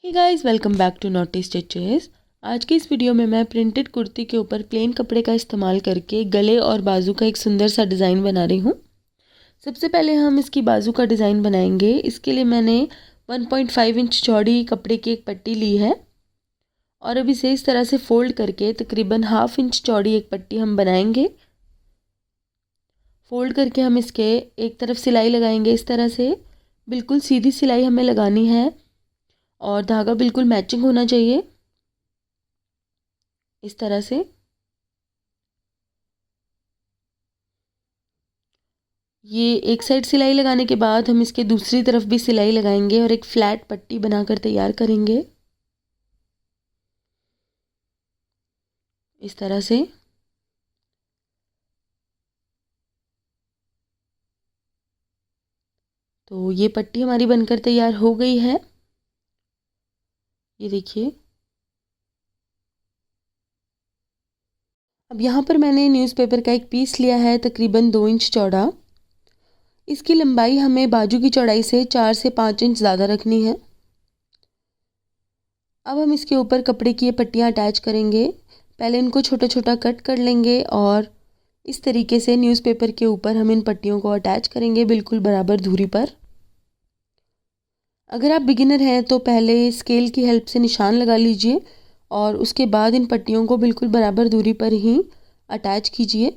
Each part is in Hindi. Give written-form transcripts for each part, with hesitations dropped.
Hey guys, welcome back to naughty stitches. आज की इस वीडियो में मैं प्रिंटेड कुर्ती के ऊपर प्लेन कपड़े का इस्तेमाल करके गले और बाजू का एक सुंदर सा डिज़ाइन बना रही हूँ। सबसे पहले हम इसकी बाजू का डिज़ाइन बनाएंगे। इसके लिए मैंने 1.5 इंच चौड़ी कपड़े की एक पट्टी ली है और अब इसे इस तरह से फोल्ड करके तकरीबन 1/2 इंच चौड़ी एक पट्टी हम बनाएंगे। फोल्ड करके हम इसके एक तरफ सिलाई लगाएंगे। इस तरह से बिल्कुल सीधी सिलाई हमें लगानी है और धागा बिल्कुल मैचिंग होना चाहिए। इस तरह से ये एक साइड सिलाई लगाने के बाद हम इसके दूसरी तरफ भी सिलाई लगाएंगे और एक फ्लैट पट्टी बनाकर तैयार करेंगे। इस तरह से तो ये पट्टी हमारी बनकर तैयार हो गई है। ये देखिए। अब यहाँ पर मैंने न्यूज़पेपर का एक पीस लिया है तकरीबन 2 इंच चौड़ा। इसकी लंबाई हमें बाजू की चौड़ाई से 4 से 5 इंच ज़्यादा रखनी है। अब हम इसके ऊपर कपड़े की ये पट्टियाँ अटैच करेंगे। पहले इनको छोटा छोटा कट कर लेंगे और इस तरीके से न्यूज़पेपर के ऊपर हम इन पट्टियों को अटैच करेंगे बिल्कुल बराबर दूरी पर। अगर आप बिगिनर हैं तो पहले स्केल की हेल्प से निशान लगा लीजिए और उसके बाद इन पट्टियों को बिल्कुल बराबर दूरी पर ही अटैच कीजिए।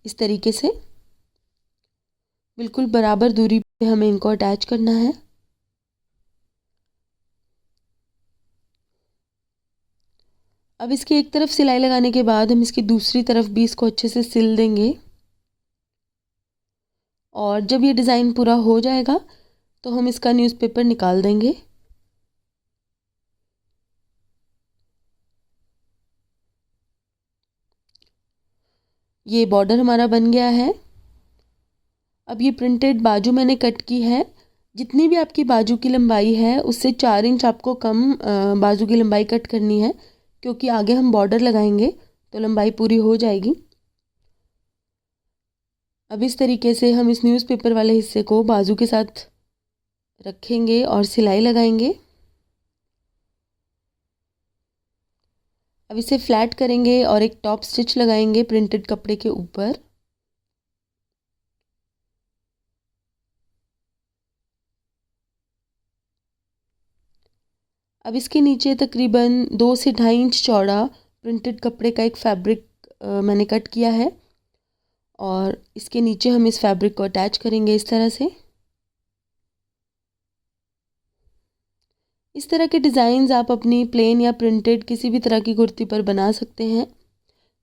इस तरीके से बिल्कुल बराबर दूरी पे हमें इनको अटैच करना है। अब इसकी एक तरफ सिलाई लगाने के बाद हम इसकी दूसरी तरफ भी इसको अच्छे से सिल देंगे और जब ये डिज़ाइन पूरा हो जाएगा तो हम इसका न्यूज़पेपर निकाल देंगे। ये बॉर्डर हमारा बन गया है। अब ये प्रिंटेड बाजू मैंने कट की है। जितनी भी आपकी बाजू की लंबाई है उससे 4 इंच आपको कम बाजू की लंबाई कट करनी है, क्योंकि आगे हम बॉर्डर लगाएंगे तो लंबाई पूरी हो जाएगी। अब इस तरीके से हम इस न्यूज़पेपर वाले हिस्से को बाजू के साथ रखेंगे और सिलाई लगाएंगे। अब इसे फ्लैट करेंगे और एक टॉप स्टिच लगाएंगे प्रिंटेड कपड़े के ऊपर। अब इसके नीचे तकरीबन 2 से 2.5 इंच चौड़ा प्रिंटेड कपड़े का एक फैब्रिक मैंने कट किया है और इसके नीचे हम इस फैब्रिक को अटैच करेंगे इस तरह से। इस तरह के डिज़ाइंस आप अपनी प्लेन या प्रिंटेड किसी भी तरह की कुर्ती पर बना सकते हैं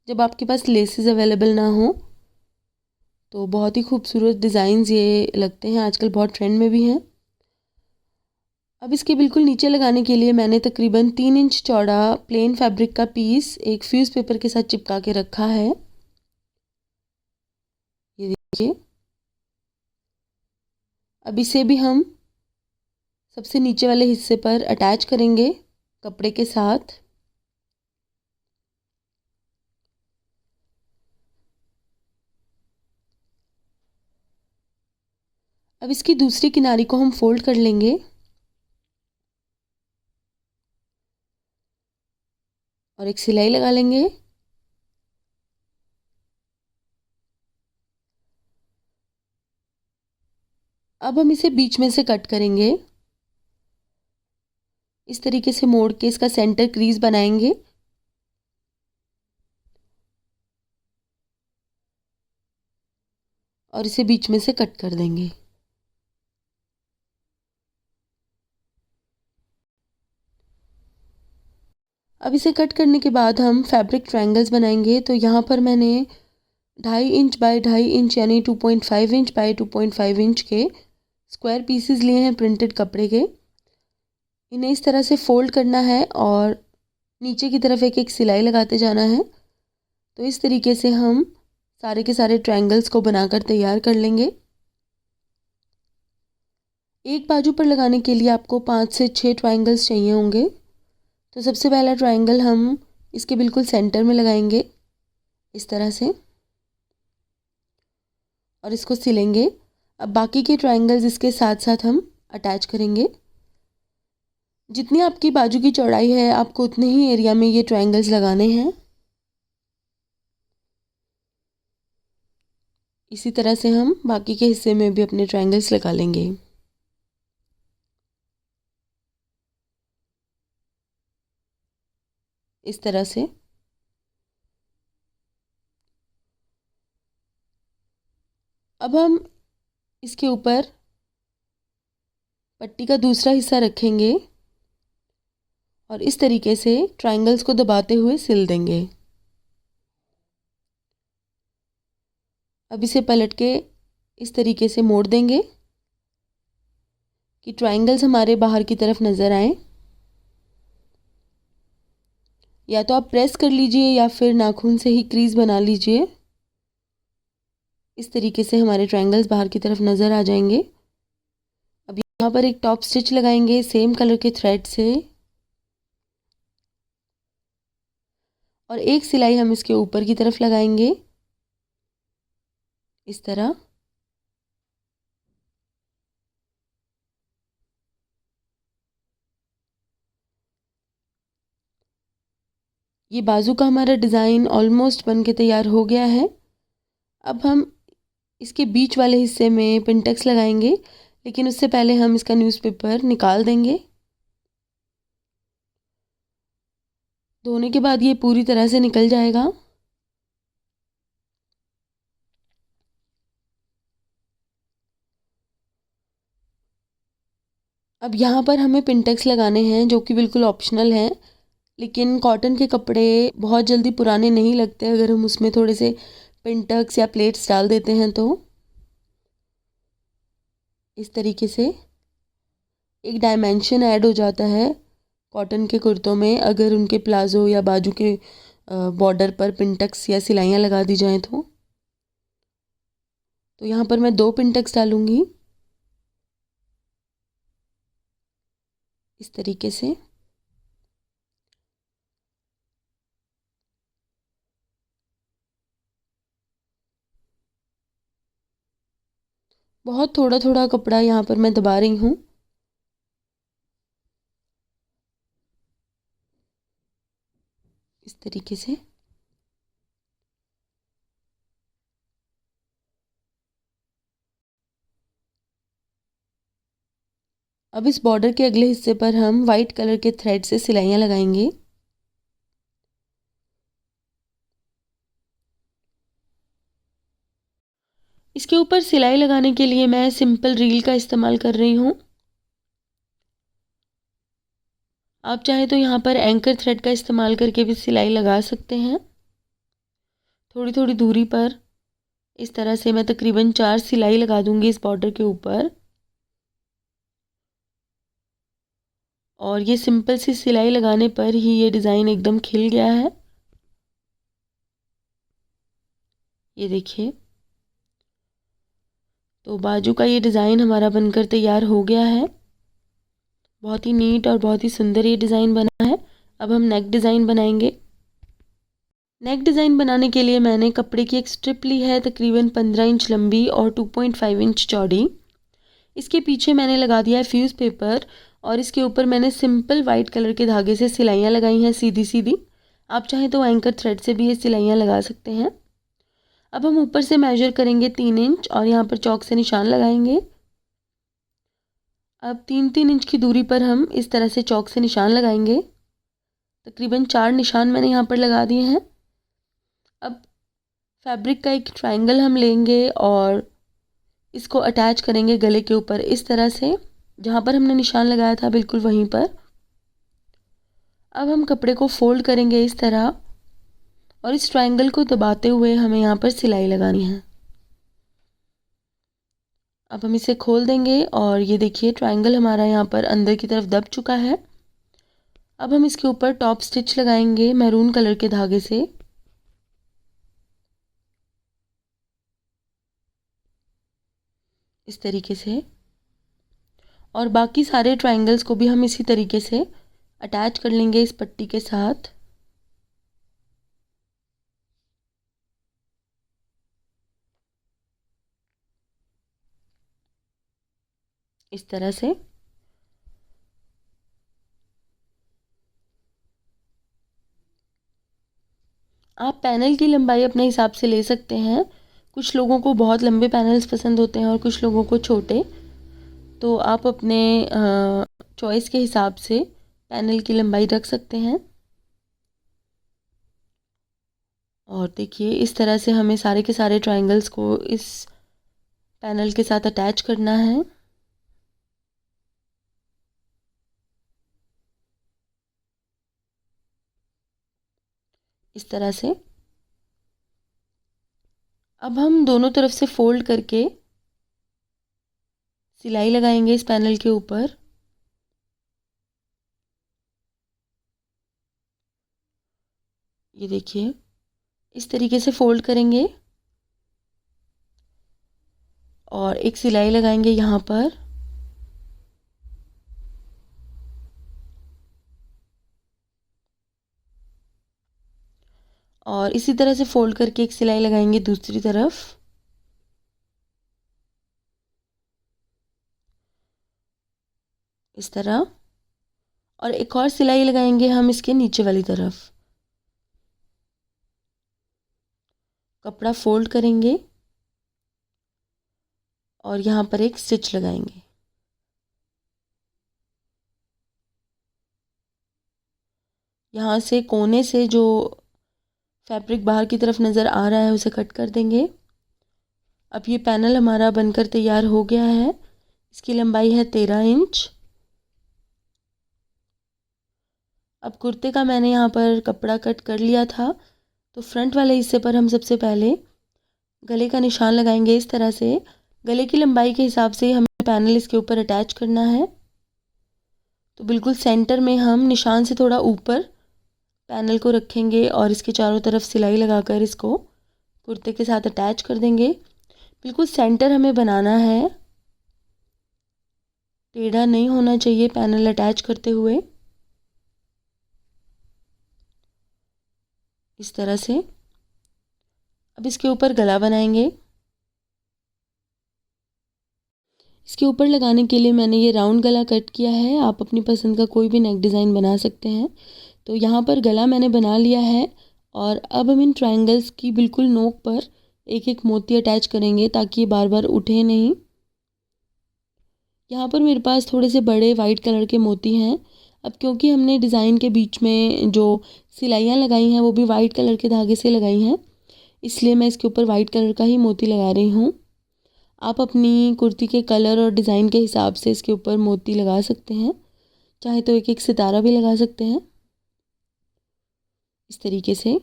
जब आपके पास लेसेस अवेलेबल ना हो। तो बहुत ही खूबसूरत डिज़ाइंस ये लगते हैं, आजकल बहुत ट्रेंड में भी हैं। अब इसके बिल्कुल नीचे लगाने के लिए मैंने तकरीबन 3 इंच चौड़ा प्लेन फैब्रिक का पीस एक फ्यूज़ पेपर के साथ चिपका के रखा है। ये देखिए। अब इसे भी हम सबसे नीचे वाले हिस्से पर अटैच करेंगे कपड़े के साथ। अब इसकी दूसरी किनारी को हम फोल्ड कर लेंगे और एक सिलाई लगा लेंगे। अब हम इसे बीच में से कट करेंगे। इस तरीके से मोड़ के इसका सेंटर क्रीज बनाएंगे। और इसे बीच में से कट कर देंगे। अब इसे कट करने के बाद हम फैब्रिक ट्रायंगल्स बनाएंगे। तो यहाँ पर मैंने 2.5 इंच बाय 2.5 इंच यानी 2.5 इंच बाय 2.5 इंच के स्क्वायर पीसेस लिए हैं प्रिंटेड कपड़े के। इन्हें इस तरह से फोल्ड करना है और नीचे की तरफ एक एक सिलाई लगाते जाना है। तो इस तरीके से हम सारे के सारे ट्रायंगल्स को बनाकर तैयार कर लेंगे। एक बाजू पर लगाने के लिए आपको 5 से 6 ट्रायंगल्स चाहिए होंगे। तो सबसे पहला ट्रायंगल हम इसके बिल्कुल सेंटर में लगाएंगे इस तरह से और इसको सिलेंगे। अब बाकी के ट्रायंगल्स इसके साथ साथ हम अटैच करेंगे। जितनी आपकी बाजू की चौड़ाई है आपको उतने ही एरिया में ये ट्रायंगल्स लगाने हैं। इसी तरह से हम बाकी के हिस्से में भी अपने ट्रायंगल्स लगा लेंगे। इस तरह से अब हम इसके ऊपर पट्टी का दूसरा हिस्सा रखेंगे और इस तरीके से ट्रायंगल्स को दबाते हुए सिल देंगे। अब इसे पलट के इस तरीके से मोड़ देंगे कि ट्रायंगल्स हमारे बाहर की तरफ नज़र आए। या तो आप प्रेस कर लीजिए या फिर नाखून से ही क्रीज बना लीजिए। इस तरीके से हमारे ट्रायंगल्स बाहर की तरफ नज़र आ जाएंगे। अब यहाँ पर एक टॉप स्टिच लगाएंगे सेम कलर के थ्रेड से और एक सिलाई हम इसके ऊपर की तरफ लगाएंगे इस तरह। ये बाजू का हमारा डिज़ाइन ऑलमोस्ट बन के तैयार हो गया है। अब हम इसके बीच वाले हिस्से में पिनटेक्स लगाएंगे, लेकिन उससे पहले हम इसका न्यूज़पेपर निकाल देंगे। धोने के बाद ये पूरी तरह से निकल जाएगा। अब यहाँ पर हमें पिनटेक्स लगाने हैं जो कि बिल्कुल ऑप्शनल हैं, लेकिन कॉटन के कपड़े बहुत जल्दी पुराने नहीं लगते अगर हम उसमें थोड़े से पिनटेक्स या प्लेट्स डाल देते हैं तो। इस तरीके से एक डायमेंशन ऐड हो जाता है कॉटन के कुर्तों में अगर उनके प्लाजो या बाजू के बॉर्डर पर पिनटेक्स या सिलाइयाँ लगा दी जाएं तो यहाँ पर मैं 2 पिनटेक्स डालूँगी इस तरीके से। बहुत थोड़ा थोड़ा कपड़ा यहाँ पर मैं दबा रही हूँ। इस तरीके से अब इस बॉर्डर के अगले हिस्से पर हम वाइट कलर के थ्रेड से सिलाइयाँ लगाएंगे। इसके ऊपर सिलाई लगाने के लिए मैं सिंपल रील का इस्तेमाल कर रही हूँ। आप चाहे तो यहाँ पर एंकर थ्रेड का इस्तेमाल करके भी सिलाई लगा सकते हैं। थोड़ी थोड़ी दूरी पर इस तरह से मैं तकरीबन 4 सिलाई लगा दूंगी इस बॉर्डर के ऊपर। और ये सिंपल सी सिलाई लगाने पर ही ये डिज़ाइन एकदम खिल गया है। ये देखिए, तो बाजू का ये डिज़ाइन हमारा बनकर तैयार हो गया है। बहुत ही नीट और बहुत ही सुंदर ये डिज़ाइन बना है। अब हम नेक डिज़ाइन बनाएंगे। नेक डिज़ाइन बनाने के लिए मैंने कपड़े की एक स्ट्रिप ली है तकरीबन 15 इंच लंबी और 2.5 इंच चौड़ी। इसके पीछे मैंने लगा दिया है फ्यूज़ पेपर और इसके ऊपर मैंने सिंपल वाइट कलर के धागे से सिलाइयाँ लगाई हैं सीधी सीधी। आप चाहें तो एंकर थ्रेड से भी ये सिलाइयाँ लगा सकते हैं। अब हम ऊपर से मेजर करेंगे 3 इंच और यहाँ पर चौक से निशान लगाएंगे। अब 3-3 इंच की दूरी पर हम इस तरह से चौक से निशान लगाएंगे। तकरीबन 4 निशान मैंने यहाँ पर लगा दिए हैं। अब फैब्रिक का एक ट्रायंगल हम लेंगे और इसको अटैच करेंगे गले के ऊपर इस तरह से, जहाँ पर हमने निशान लगाया था बिल्कुल वहीं पर। अब हम कपड़े को फोल्ड करेंगे इस तरह और इस ट्रायंगल को दबाते हुए हमें यहाँ पर सिलाई लगानी है। अब हम इसे खोल देंगे और ये देखिए ट्रायंगल हमारा यहाँ पर अंदर की तरफ दब चुका है। अब हम इसके ऊपर टॉप स्टिच लगाएंगे मैरून कलर के धागे से। इस तरीके से और बाकी सारे ट्रायंगल्स को भी हम इसी तरीके से अटैच कर लेंगे इस पट्टी के साथ। इस तरह से आप पैनल की लंबाई अपने हिसाब से ले सकते हैं। कुछ लोगों को बहुत लंबे पैनल्स पसंद होते हैं और कुछ लोगों को छोटे, तो आप अपने चॉइस के हिसाब से पैनल की लंबाई रख सकते हैं। और देखिए इस तरह से हमें सारे के सारे ट्रायंगल्स को इस पैनल के साथ अटैच करना है। इस तरह से अब हम दोनों तरफ से फोल्ड करके सिलाई लगाएंगे इस पैनल के ऊपर। ये देखिए इस तरीके से फोल्ड करेंगे और एक सिलाई लगाएंगे यहाँ पर। और इसी तरह से फोल्ड करके एक सिलाई लगाएंगे दूसरी तरफ। इस तरह, और एक और सिलाई लगाएंगे हम इसके नीचे वाली तरफ। कपड़ा फोल्ड करेंगे और यहाँ पर एक स्टिच लगाएंगे। यहाँ से कोने से जो फैब्रिक बाहर की तरफ नज़र आ रहा है उसे कट कर देंगे। अब ये पैनल हमारा बनकर तैयार हो गया है। इसकी लंबाई है 13 इंच। अब कुर्ते का मैंने यहाँ पर कपड़ा कट कर लिया था, तो फ्रंट वाले हिस्से पर हम सबसे पहले गले का निशान लगाएंगे। इस तरह से गले की लंबाई के हिसाब से हमें पैनल इसके ऊपर अटैच करना है। तो बिल्कुल सेंटर में हम निशान से थोड़ा ऊपर पैनल को रखेंगे और इसके चारों तरफ सिलाई लगाकर इसको कुर्ते के साथ अटैच कर देंगे। बिल्कुल सेंटर हमें बनाना है, टेढ़ा नहीं होना चाहिए पैनल अटैच करते हुए। इस तरह से अब इसके ऊपर गला बनाएंगे। इसके ऊपर लगाने के लिए मैंने ये राउंड गला कट किया है। आप अपनी पसंद का कोई भी नेक डिज़ाइन बना सकते हैं। तो यहाँ पर गला मैंने बना लिया है और अब हम इन ट्रायंगल्स की बिल्कुल नोक पर एक एक मोती अटैच करेंगे ताकि ये बार बार उठे नहीं। यहाँ पर मेरे पास थोड़े से बड़े वाइट कलर के मोती हैं। अब क्योंकि हमने डिज़ाइन के बीच में जो सिलाइयाँ लगाई हैं वो भी वाइट कलर के धागे से लगाई हैं, इसलिए मैं इसके ऊपर वाइट कलर का ही मोती लगा रही हूँ। आप अपनी कुर्ती के कलर और डिज़ाइन के हिसाब से इसके ऊपर मोती लगा सकते हैं, चाहे तो एक एक सितारा भी लगा सकते हैं। इस तरीके से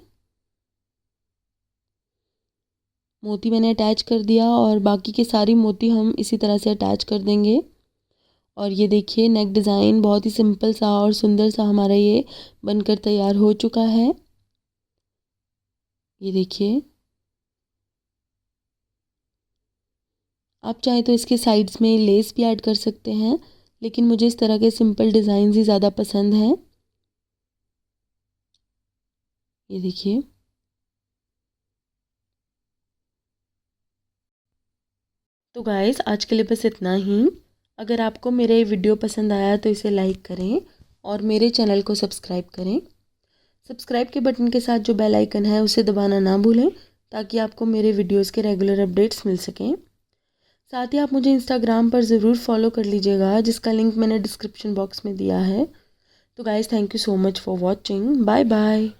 मोती मैंने अटैच कर दिया और बाकी के सारी मोती हम इसी तरह से अटैच कर देंगे। और ये देखिए नेक डिज़ाइन बहुत ही सिंपल सा और सुंदर सा हमारा ये बनकर तैयार हो चुका है। ये देखिए, आप चाहे तो इसके साइड्स में लेस भी ऐड कर सकते हैं, लेकिन मुझे इस तरह के सिंपल डिज़ाइन ही ज़्यादा पसंद हैं। ये देखिए, तो गाइस आज के लिए बस इतना ही। अगर आपको मेरा ये वीडियो पसंद आया तो इसे लाइक करें और मेरे चैनल को सब्सक्राइब करें। सब्सक्राइब के बटन के साथ जो बेल आइकन है उसे दबाना ना भूलें ताकि आपको मेरे वीडियोस के रेगुलर अपडेट्स मिल सकें। साथ ही आप मुझे इंस्टाग्राम पर ज़रूर फॉलो कर लीजिएगा, जिसका लिंक मैंने डिस्क्रिप्शन बॉक्स में दिया है। तो guys thank you so much for watching. Bye bye.